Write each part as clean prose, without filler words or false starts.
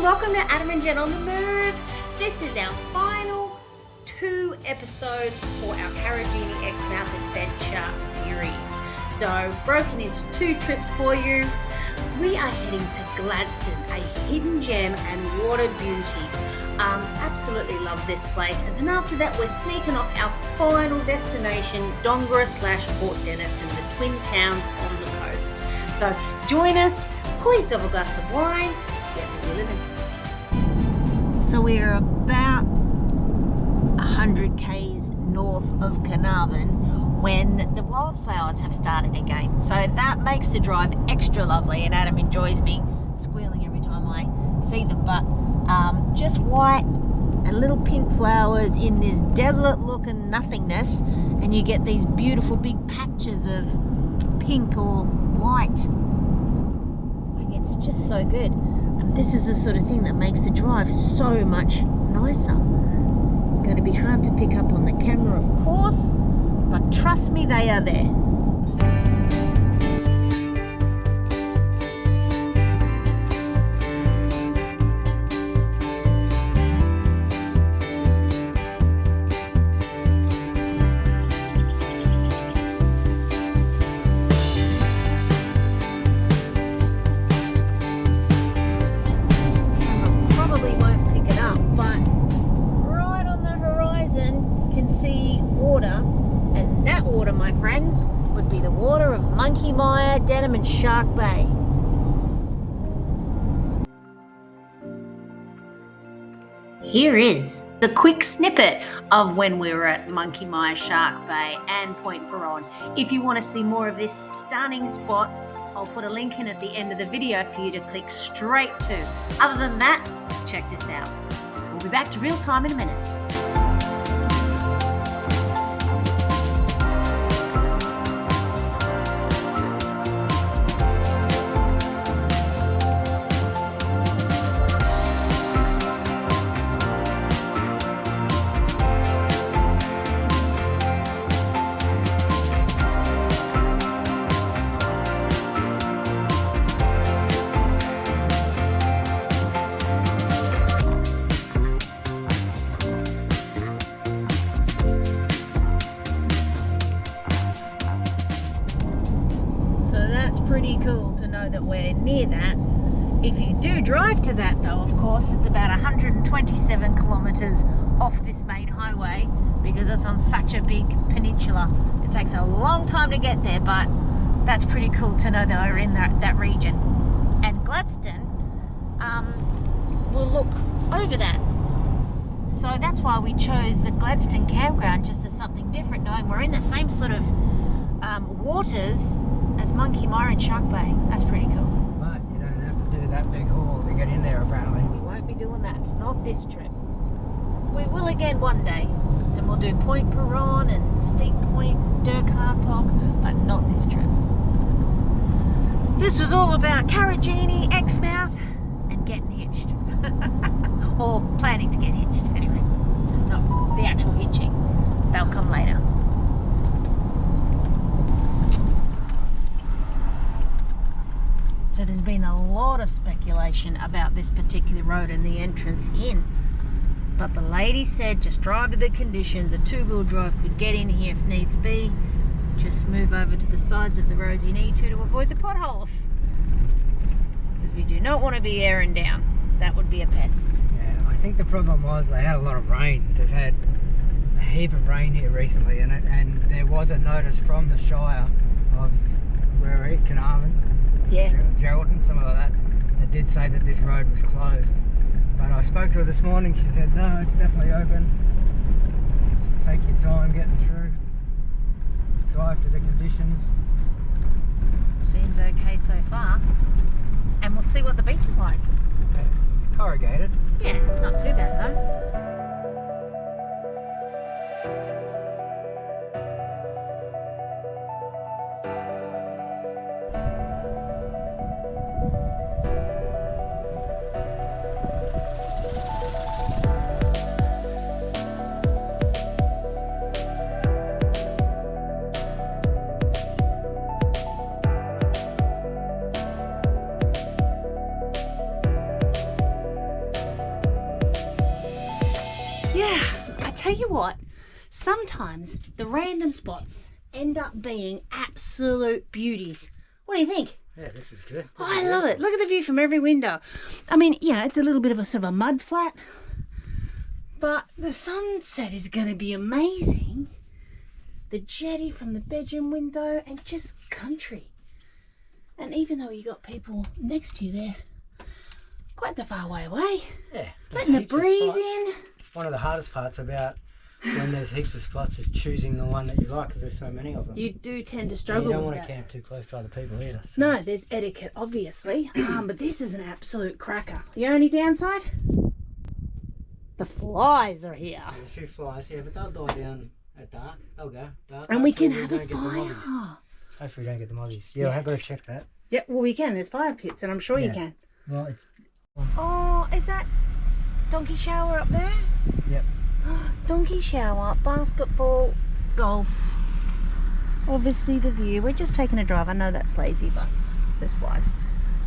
welcome to Adam and Jen on the Move. This is our final 2 episodes for our Karijini Exmouth adventure series. So, broken into 2 trips for you. We are heading to Gladstone, a hidden gem and water beauty. Absolutely love this place. And then after that, we're sneaking off our final destination, Dongera / Port Denison, the twin towns on the coast. So, join us, pour yourself a glass of wine, get busy living. So we're about 100 k's north of Carnarvon when the wildflowers have started again. So that makes the drive extra lovely, and Adam enjoys me squealing every time I see them. But just white and little pink flowers in this desolate looking nothingness, and you get these beautiful big patches of pink or white. And it's just so good. And this is the sort of thing that makes the drive so much nicer. Going to be hard to pick up on the camera, of course, but trust me, they are there. And that water, my friends, would be the water of Monkey Mire, Denham and Shark Bay. Here is the quick snippet of when we were at Monkey Mire, Shark Bay and Point Peron. If you want to see more of this stunning spot, I'll put a link in at the end of the video for you to click straight to. Other than that, check this out. We'll be back to real time in a minute. Pretty cool to know that we're near that. If you do drive to that though, of course, it's about 127 kilometers off this main highway because it's on such a big peninsula. It takes a long time to get there, but that's pretty cool to know that we're in that region. And Gladstone will look over that. So that's why we chose the Gladstone campground, just as something different, knowing we're in the same sort of waters as Monkey Mire and Shark Bay. That's pretty cool. But you don't have to do that big haul to get in there, apparently. We won't be doing that. Not this trip. We will again one day. And we'll do Point Peron and Steep Point, Dirk-Hartog, but not this trip. This was all about Karijini Exmouth and getting hitched. Or planning to get hitched, anyway. Not the actual hitching. They'll come later. So there's been a lot of speculation about this particular road and the entrance in. But the lady said just drive to the conditions. A 2-wheel drive could get in here if needs be. Just move over to the sides of the roads you need to avoid the potholes. Because we do not want to be airing down. That would be a pest. Yeah, I think the problem was they had a lot of rain. They've had a heap of rain here recently, and there was a notice from the Shire of where we're at, Carnarvon. Yeah. Geraldton, something like that. They did say that this road was closed. But I spoke to her this morning, she said, no, it's definitely open. Just take your time getting through. Drive to the conditions. Seems okay so far. And we'll see what the beach is like. Yeah, it's corrugated. Yeah, not too bad though. tell you what, sometimes the random spots end up being absolute beauties. What do you think? Yeah, this is good. Oh, I love it. Look at the view from every window. I mean, yeah, it's a little bit of a sort of a mud flat, but the sunset is going to be amazing. The jetty from the bedroom window and just country. And even though you got people next to you there, quite the far way away. Yeah. Letting the breeze in. One of the hardest parts about when there's heaps of spots is choosing the one that you like, because there's so many of them. You do tend to And struggle you don't with want to that. camp too close to other people either. So. No, there's etiquette, obviously. But this is an absolute cracker. The only downside? The flies are here. There's a few flies here, but they'll die down at dark. They'll go dark. And we Hopefully can have a don't get the mozzies. fire. Hopefully we don't get the mozzies. Yeah, I've got to check that. Yeah, well, we can. There's fire pits, and I'm sure you Yeah. can. Well, Oh, is that donkey shower up there? yep. Donkey shower, basketball, golf. Obviously the view. We're just taking a drive. I know that's lazy, but there's flies.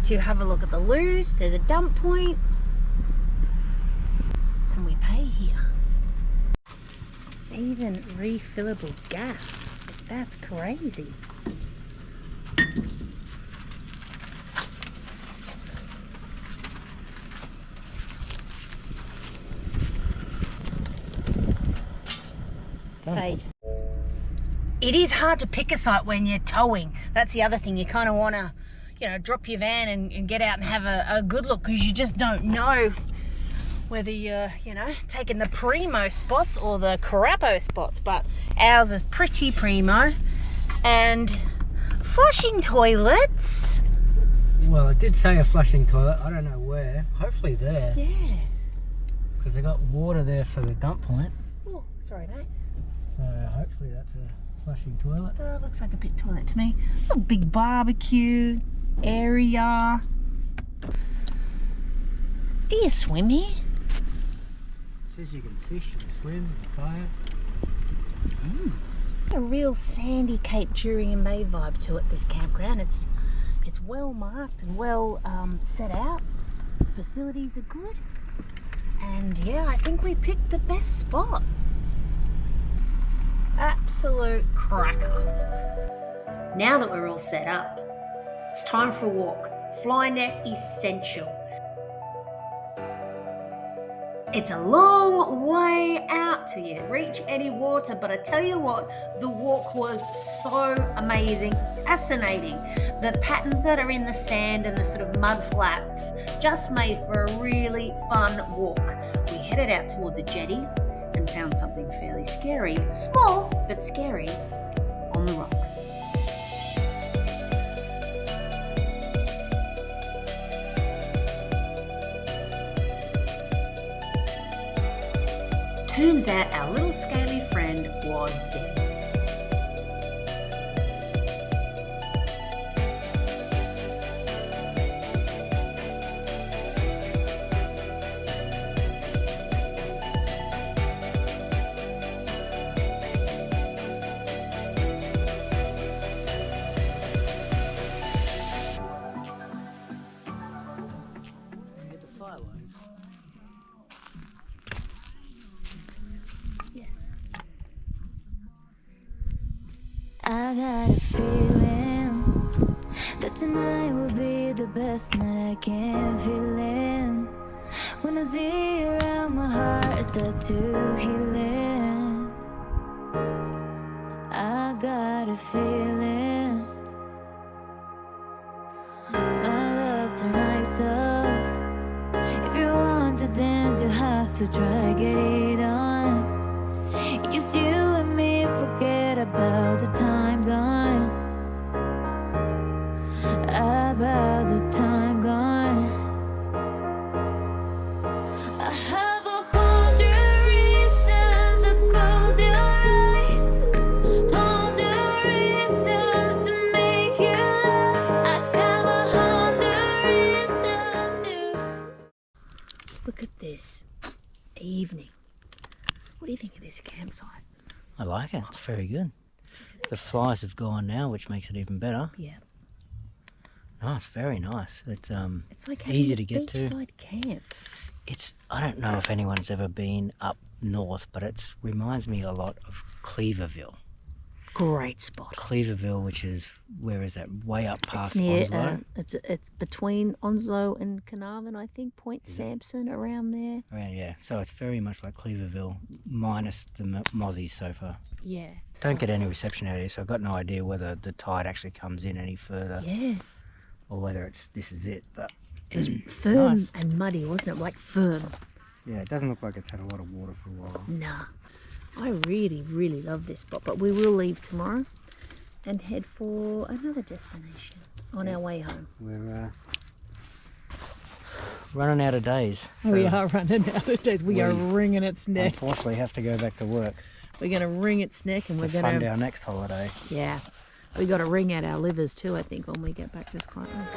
To have a look at the loos, there's a dump point. And we pay here. Even refillable gas. That's crazy. Paid. It is hard to pick a site when you're towing. That's the other thing. You kind of want to, drop your van and get out and have a good look, because you just don't know whether you're, taking the primo spots or the crapo spots. But ours is pretty primo. And flushing toilets. Well, it did say a flushing toilet. I don't know where. Hopefully there. Yeah. Because they got water there for the dump point. Oh, sorry, mate. So hopefully that's a flushing toilet. Looks like a pit toilet to me. A big barbecue area. Do you swim here? Says you can fish and swim and kayak. A real sandy Cape Jurian Bay vibe to it, this campground. It's well marked and well set out. Facilities are good. And yeah, I think we picked the best spot. Absolute cracker. Now that we're all set up, it's time for a walk. Fly net essential. It's a long way out till you reach any water, but I tell you what, the walk was so amazing, fascinating. The patterns that are in the sand and the sort of mud flats just made for a really fun walk. We headed out toward the jetty and found something fairly scary, small but scary, on the rocks. Turns out our little scaly friend was dead. Get the fireworks. I got a feeling that tonight will be the best night I can feel in. When I see you around, my heart start to healing. I got a feeling my love tonight's off. If you want to dance, you have to try get it on. Just you and me, forget about the time gone. About the time gone. I have 100 reasons to close your eyes, 100 reasons to make you laugh. I got 100 reasons to. Look at this evening. What do you think of this campsite? I like it. It's very good. The flies have gone now, which makes it even better. Yeah. Oh, it's very nice. It's It's like easy having to a get to. beachside camp. I don't know if anyone's ever been up north, but it reminds me a lot of Cleaverville. Great spot. Cleaverville, which is, where is that? Way up past It's near, Onslow. it's between Onslow and Carnarvon, I think. Point Sampson, around there. Yeah, so it's very much like Cleaverville, minus the mozzies so far. Yeah. Don't get any reception out of here, so I've got no idea whether the tide actually comes in any further. Yeah. Or whether this is it, but It was firm nice. and muddy, wasn't it? Like firm. Yeah, it doesn't look like it's had a lot of water for a while. Nah. I really, really love this spot, but we will leave tomorrow and head for another destination on our way home. We're running out of days. We are running out of days. We are wringing its neck. Unfortunately, have to go back to work. We're going to wring its neck, and we're going Fund to... our next holiday. Yeah. We got to wring out our livers too, I think, when we get back to Scotland.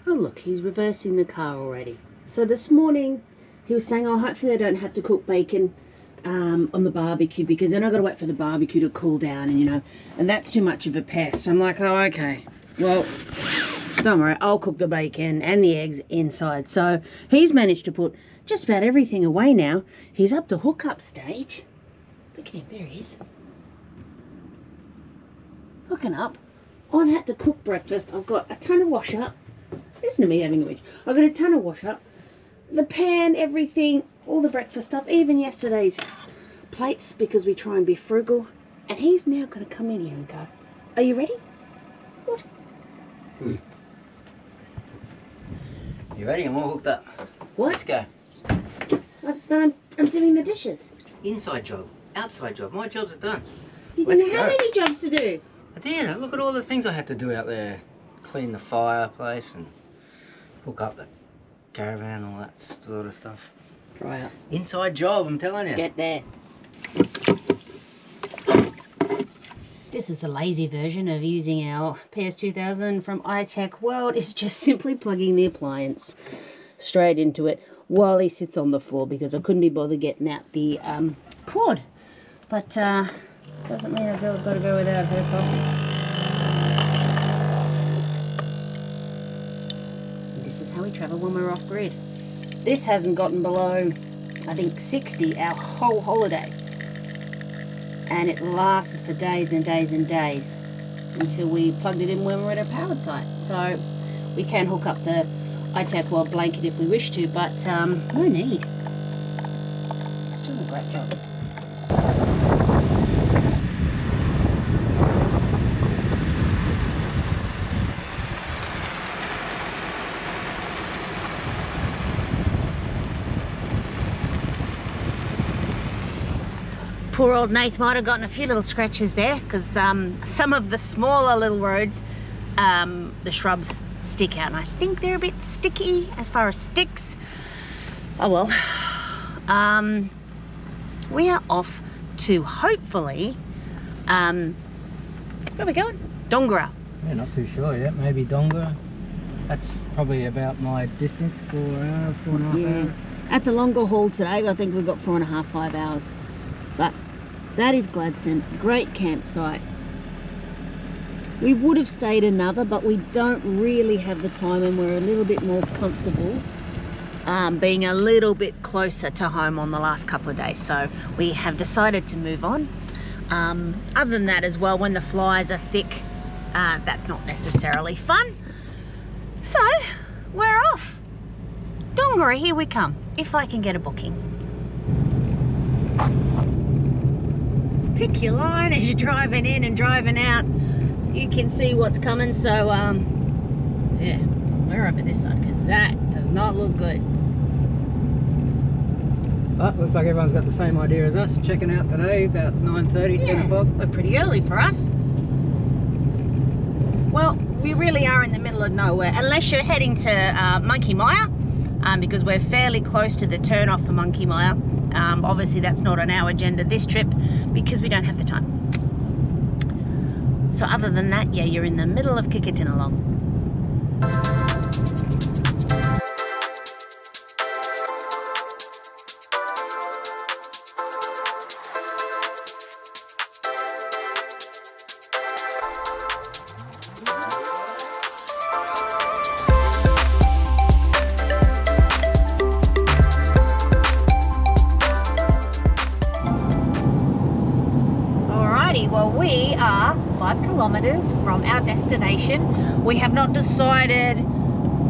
Oh look, he's reversing the car already. So this morning he was saying, oh, hopefully I don't have to cook bacon on the barbecue, because then I've got to wait for the barbecue to cool down, and you know, and that's too much of a pest. I'm like, oh, okay, well, don't worry, I'll cook the bacon and the eggs inside. So he's managed to put just about everything away now. He's up to hookup stage. Look at him, there he is. Hooking up. I've had to cook breakfast. I've got a ton of wash up. Listen to me having a witch. I've got a ton of wash up. The pan, everything, all the breakfast stuff, even yesterday's plates, because we try and be frugal. And he's now going to come in here and go, are you ready? What? You ready? I'm all hooked up. What? Let's go. But I'm doing the dishes. Inside job, outside job. My jobs are done. You Let's didn't have go. any jobs to do. I did. Look at all the things I had to do out there. Clean the fireplace and hook up the caravan, all that sort of stuff. Try out. Inside job, I'm telling you. Get there. This is the lazy version of using our PS2000 from iTech World. It's just simply plugging the appliance straight into it while he sits on the floor, because I couldn't be bothered getting out the cord. But doesn't mean a girl's got to go without her coffee. And this is how we travel when we're off grid. This hasn't gotten below, I think, 60 our whole holiday. And it lasted for days and days and days until we plugged it in when we were at a powered site. So we can hook up the iTech World blanket if we wish to, but no need. It's doing a great job. Poor old Nath might have gotten a few little scratches there, because some of the smaller little roads, the shrubs stick out, and I think they're a bit sticky as far as sticks. Oh well. We are off to, hopefully, where are we going? Dongera. Yeah, not too sure yet. Maybe Dongera. That's probably about my distance, 4 hours, 4.5 hours. That's a longer haul today. I think we've got 4.5, 5 hours. But that is Gladstone. Great campsite. We would have stayed another, but we don't really have the time, and we're a little bit more comfortable being a little bit closer to home on the last couple of days. So we have decided to move on. Other than that as well, when the flies are thick, that's not necessarily fun. So we're off. Dongera, here we come, if I can get a booking. Pick your line as you're driving in and driving out. you can see what's coming. So yeah, we're over this side because that does not look good. But looks like everyone's got the same idea as us, checking out today about 9:30, 10 o'clock. We're pretty early for us. Well, we really are in the middle of nowhere, unless you're heading to Monkey Mire, because we're fairly close to the turn-off for Monkey Mire. Obviously that's not on our agenda this trip because we don't have the time. So other than that, yeah, you're in the middle of Kikitinalong. Well, we are 5 kilometers from our destination. We have not decided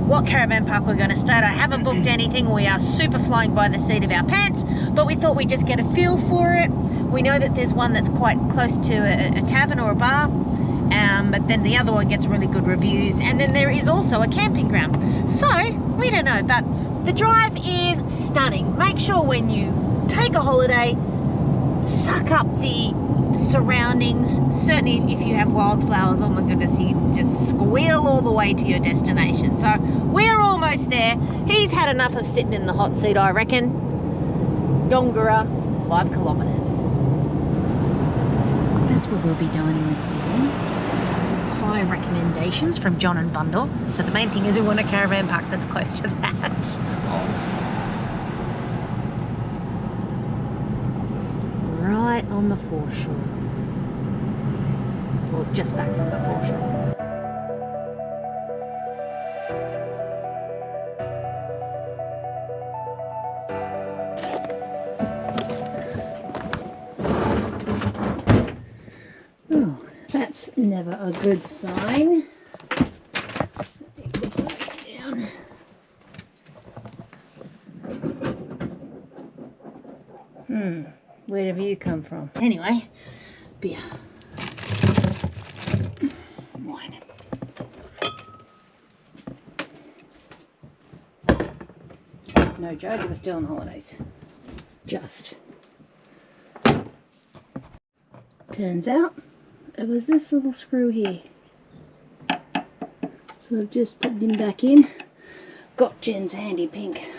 what caravan park we're going to stay at. I haven't booked anything. We are super flying by the seat of our pants, but we thought we'd just get a feel for it. We know that there's one that's quite close to a tavern or a bar, but then the other one gets really good reviews, and then there is also a camping ground. So we don't know, but the drive is stunning. Make sure when you take a holiday, suck up the surroundings. Certainly if you have wildflowers, oh my goodness, you can just squeal all the way to your destination. So we're almost there. He's had enough of sitting in the hot seat, I reckon. Dongera, 5 kilometers. That's where we'll be dining this evening. High recommendations from John and Bundle. So the main thing is we want a caravan park that's close to that. Right on the foreshore, or just back from the foreshore. Oh, that's never a good sign. Let me put this down. Where have you come from? Anyway, beer. Wine. No joke, we're still on holidays. Just. Turns out, it was this little screw here. So I've just put him back in. Got Jen's handy pink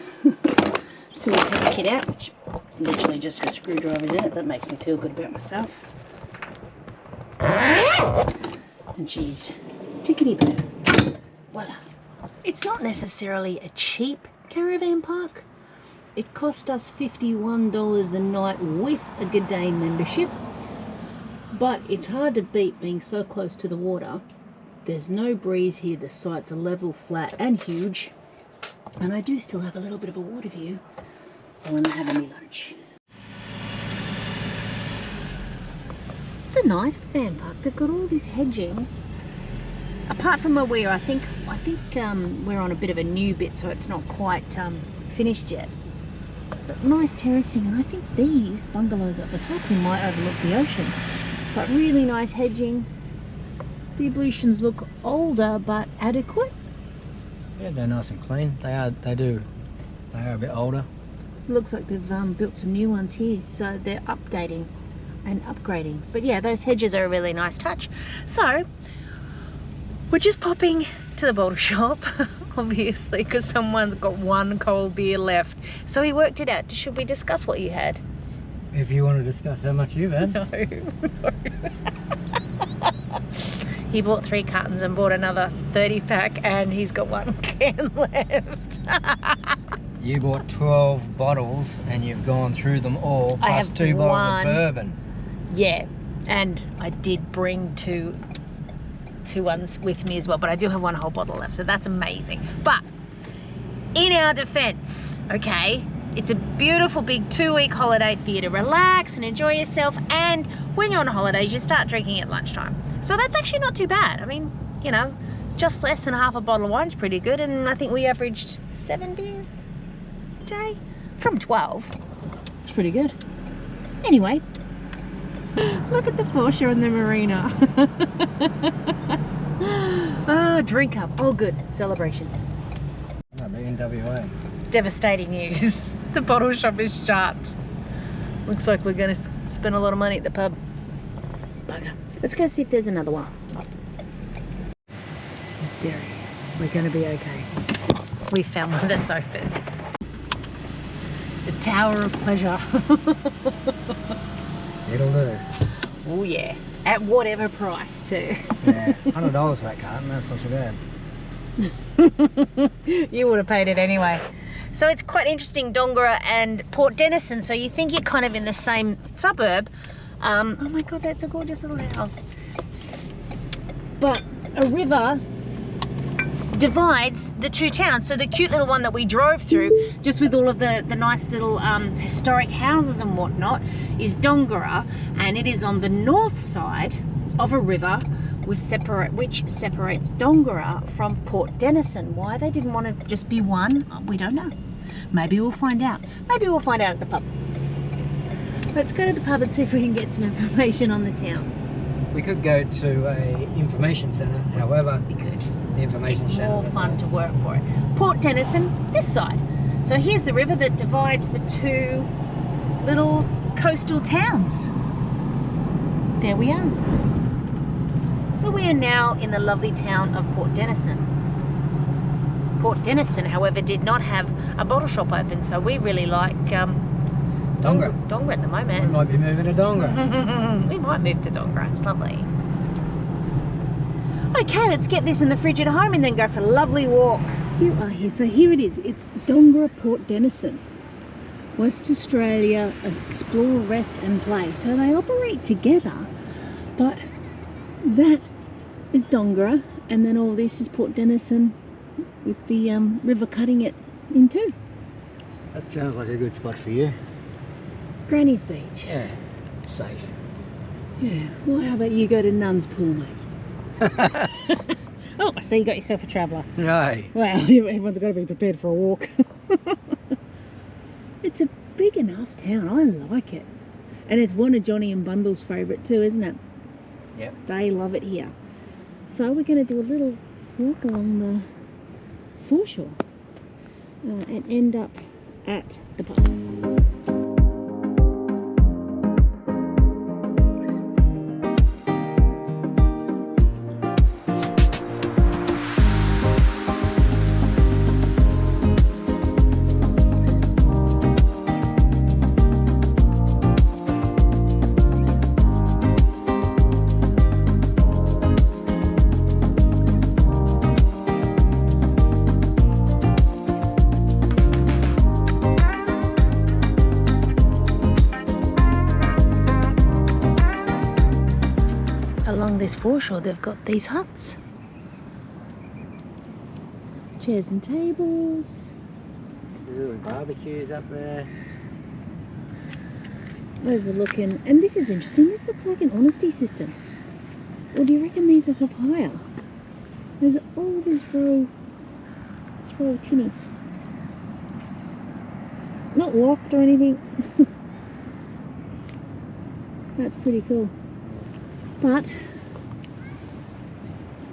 toolkit kit out, which literally just has screwdrivers in it. That makes me feel good about myself. And she's tickety-boo. Voila. It's not necessarily a cheap caravan park. It cost us $51 a night with a Gladstone membership. But it's hard to beat being so close to the water. There's no breeze here. The sites are level, flat and huge. And I do still have a little bit of a water view when I'm having my lunch. It's a nice van park. They've got all this hedging. Apart from where we are, I think we're on a bit of a new bit, so it's not quite finished yet. But nice terracing, and I think these bungalows at the top here might overlook the ocean. But really nice hedging. The ablutions look older but adequate. Yeah, they're nice and clean. They are a bit older. Looks like they've built some new ones here, so they're updating and upgrading. But yeah, those hedges are a really nice touch. So we're just popping to the bottle shop, obviously, because someone's got one cold beer left. So he worked it out. Should we discuss what you had? If you want to discuss how much you've had. No. He bought 3 cartons and bought another 30-pack, and he's got 1 can left. You bought 12 bottles and you've gone through them all, plus 2 bottles of bourbon. Yeah, and I did bring two ones with me as well, but I do have 1 whole bottle left, so that's amazing. But in our defense, okay, it's a beautiful big 2-week holiday for you to relax and enjoy yourself, and when you're on holidays, you start drinking at lunchtime. So that's actually not too bad. I mean, you know, just less than half a bottle of wine's pretty good, and I think we averaged 7 beers a day from 12. It's pretty good. Anyway, Look at the foreshore and the marina. Drink up. Oh, good. Celebrations. No, they're in WA. Devastating news. The bottle shop is shut. Looks like we're going to spend a lot of money at the pub. Bugger. Let's go see if there's another one. There it is. We're going to be okay. We found one that's open. The Tower of Pleasure. It'll do. Oh yeah. At whatever price too. Yeah, $100 for that carton, that's not so bad. You would have paid it anyway. So it's quite interesting, Dongera and Port Denison. So you think you're kind of in the same suburb. Oh my God, that's a gorgeous little house. But a river divides the two towns. So the cute little one that we drove through, just with all of the nice little historic houses and whatnot, is Dongera, and it is on the north side of a river which separates Dongera from Port Denison. Why they didn't want to just be one, we don't know. Maybe we'll find out. Maybe we'll find out at the pub. Let's go to the pub and see if we can get some information on the town. We could go to a information centre, however, We could. the information It's centre. more fun to work for it. Port Denison, this side. So here's the river that divides the two little coastal towns. There we are. So we are now in the lovely town of Port Denison. Port Denison, however, did not have a bottle shop open, so we really like Dongera. Dongera at the We moment. might be moving to Dongera. We might move to Dongera, it's lovely. Okay, let's get this in the fridge at home and then go for a lovely walk. You are here. So here it is. It's Dongera, Port Denison. West Australia, explore, rest and play. So they operate together, but that is Dongera, and then all this is Port Denison with the river cutting it in two. That sounds like a good spot for you. Granny's Beach. Yeah, safe. Yeah. Well, how about you go to Nun's Pool, mate? Oh, so you got yourself a traveller. No. Well, everyone's got to be prepared for a walk. It's a big enough town. I like it. And it's one of Johnny and Bundle's favourite too, isn't it? Yep. They love it here. So we're going to do a little walk along the foreshore and end up at the pub. Along this foreshore, they've got these huts. Chairs and tables, There's barbecues up there. overlooking. And this is interesting. This looks like an honesty system. Or do you reckon these are up higher? There's all this row of tinnies. Not locked or anything. That's pretty cool. But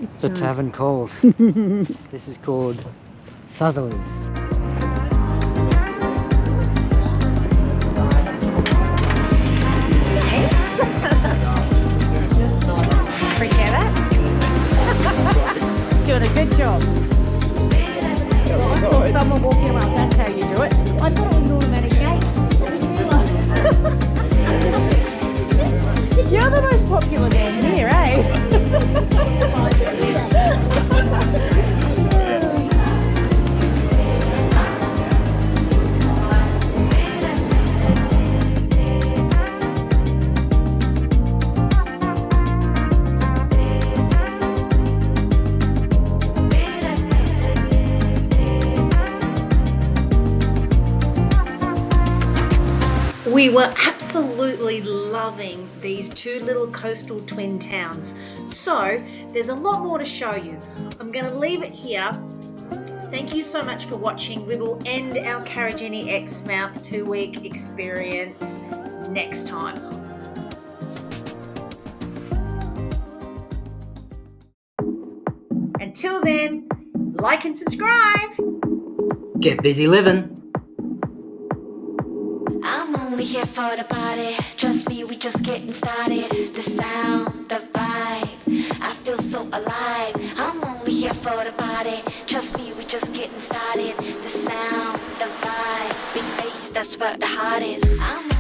it's It's a tavern called. This is called Sutherland's. Appreciate that. Doing a good job. I saw someone walking around, that's how you do it. I thought it was an automatic gate. You're the most popular man here, eh? We were absolutely loving these two little coastal twin towns. So there's a lot more to show you. I'm going to leave it here. Thank you so much for watching. We will end our Karijini Exmouth 2-week experience next time. until then, like and subscribe. Get busy living. I'm only here for the party. Trust me, we just getting started. The sound, the vibe, I feel so alive. I'm only here for the party. Trust me, we just getting started. The sound, the vibe, big bass, that's where the heart is. I'm